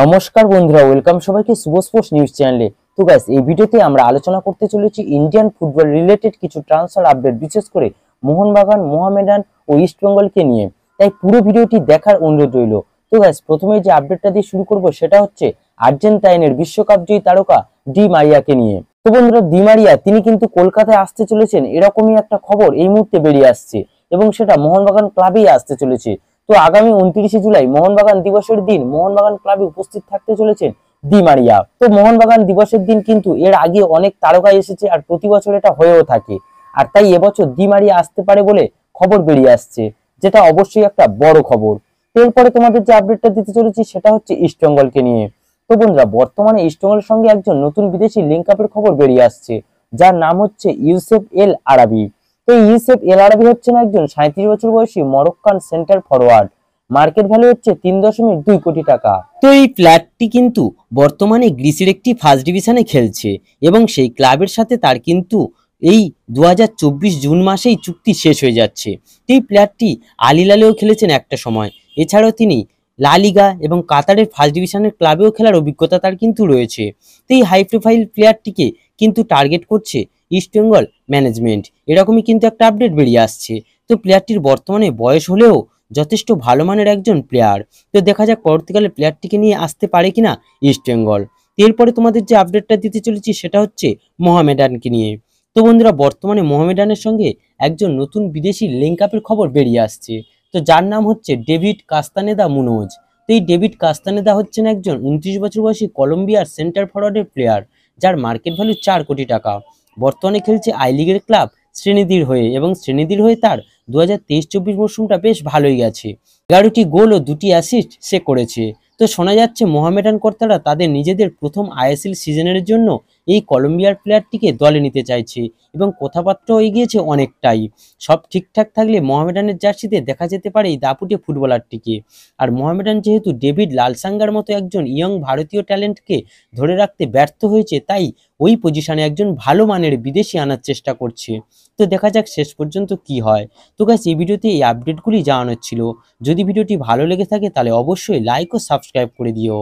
নমস্কার বন্ধুরা, ওয়েলকাম সবাইকে শুভ স্পোর্টস নিউজ চ্যানেলে। তো গাইস, এই ভিডিওতে আমরা আলোচনা করতে চলেছি ইন্ডিয়ান ফুটবল রিলেটেড কিছু ট্রান্সফার আপডেট, বিশেষ করে মোহনবাগান, মোহামেডান ও ইস্ট বেঙ্গলকে নিয়ে। তাই পুরো ভিডিওটি দেখার অনুরোধ রইল। তো গাইস, প্রথমে যে আপডেটটা দিয়ে শুরু করব সেটা হচ্ছে আর্জেন্টাইনের বিশ্বকাপ জয়ী তারকা ডি মারিয়াকে নিয়ে। তো বন্ধুরা, ডি মারিয়া তিনি কিন্তু কলকাতায় আসতে চলেছেন, এরকমই একটা খবর এই মুহূর্তে বেরিয়ে আসছে এবং সেটা মোহনবাগান ক্লাবেই আসতে চলেছে। তো আগামী 29 জুলাই মোহনবাগান দিবসের দিন মোহনবাগান ক্লাবে উপস্থিত থাকতে চলেছেন ডি মারিয়া। তো মোহনবাগান দিবসের দিন কিন্তু এর আগে অনেক তারকা এসেছে আর প্রতি বছর এটা হয়েও থাকে। আর তাই এবছর ডি মারিয়া আসতে পারে বলে খবর বেরিয়ে আসছে, যেটা অবশ্যই একটা বড় খবর। এরপরে তোমাদের যে আপডেটটা দিতে চলেছি সেটা হচ্ছে ইস্ট বেঙ্গলকে নিয়ে। তো বন্ধুরা, বর্তমানে ইস্ট বেঙ্গলের সঙ্গে একজন নতুন বিদেশি লিঙ্ক আপের খবর বেরিয়ে আসছে, যার নাম হচ্ছে ইউসেফ এল আরাবি। তো ইউসেফ এল আরাবি হচ্ছেন একজন 37 বছর বয়সী Moroccan centre forward. Market value হচ্ছে 3.2 কোটি টাকা। তো এই প্লেয়ারটি কিন্তু বর্তমানে গ্রিসের একটি ফার্স্ট ডিভিশনে খেলছে এবং সেই ক্লাবের সাথে তার কিন্তু এই 2024 জুন মাসেই চুক্তি শেষ হয়ে যাচ্ছে। এই প্লেয়ারটি আল হিলালেও খেলেছেন একটা সময়, এছাড়াও তিনি লা লিগা এবং কাতারের ফার্স্ট ডিভিশনের ক্লাবেও খেলার অভিজ্ঞতা তার কিন্তু রয়েছে। তো এই হাই প্রোফাইল প্লেয়ারটিকে কিন্তু টার্গেট করছে ইস্ট বেঙ্গল ম্যানেজমেন্ট, এরকমই কিন্তু একটা আপডেট বেরিয়ে আসছে। তো প্লেয়ারটির বর্তমানে বয়স হলেও যথেষ্ট ভালো মানের একজন প্লেয়ার। তো দেখা যাক পরবর্তীকালে প্লেয়ারটিকে নিয়ে আসতে পারে কিনা ইস্ট বেঙ্গল। এরপরে তোমাদের যে আপডেটটা দিতে চলেছি সেটা হচ্ছে মোহামেডানকে নিয়ে। তো বন্ধুরা, বর্তমানে মোহামেডানের সঙ্গে একজন নতুন বিদেশি লিঙ্ক আপের খবর বেরিয়ে আসছে, তো যার নাম হচ্ছে ডেভিড কাস্তানেদা মুনোজ। তো এই ডেভিড কাস্তানেদা হচ্ছেন একজন 29 বছর বয়সী কলম্বিয়ার সেন্টার ফরওয়ার্ডের প্লেয়ার, যার মার্কেট ভ্যালু 4 কোটি টাকা। বর্তমানে খেলছে আই লিগের ক্লাব শ্রীনিধির হয়ে এবং শ্রীনিধির হয়ে তার 2023-24 মরশুমটা বেশ ভালোই গেছে। 11টি গোল ও 2টি অ্যাসিস্ট সে করেছে। তো শোনা যাচ্ছে মোহামেডান কর্তারা তাদের নিজেদের প্রথম আইএসএল সিজনের জন্য এই কলম্বিয়ার প্লেয়ারটিকে দলে নিতে চাইছে এবং কথাবার্তা হয়ে গিয়েছে অনেকটাই। সব ঠিকঠাক থাকলে মোহামেডানের জার্সিতে দেখা যেতে পারে এই দাপুটে ফুটবলারটিকে। আর মোহামেডান যেহেতু ডেভিড লালসাঙ্গার মতো একজন ইয়ং ভারতীয় ট্যালেন্টকে ধরে রাখতে ব্যর্থ হয়েছে, তাই ওই পজিশনে একজন ভালো মানের বিদেশি আনার চেষ্টা করছে। তো দেখা যাক শেষ পর্যন্ত কি হয়। তো গাইস, এই ভিডিওতে এই আপডেটগুলি জানানোর ছিল। যদি ভিডিওটি ভালো লেগে থাকে তাহলে অবশ্যই লাইক ও সাবস্ক্রাইব করে দিও।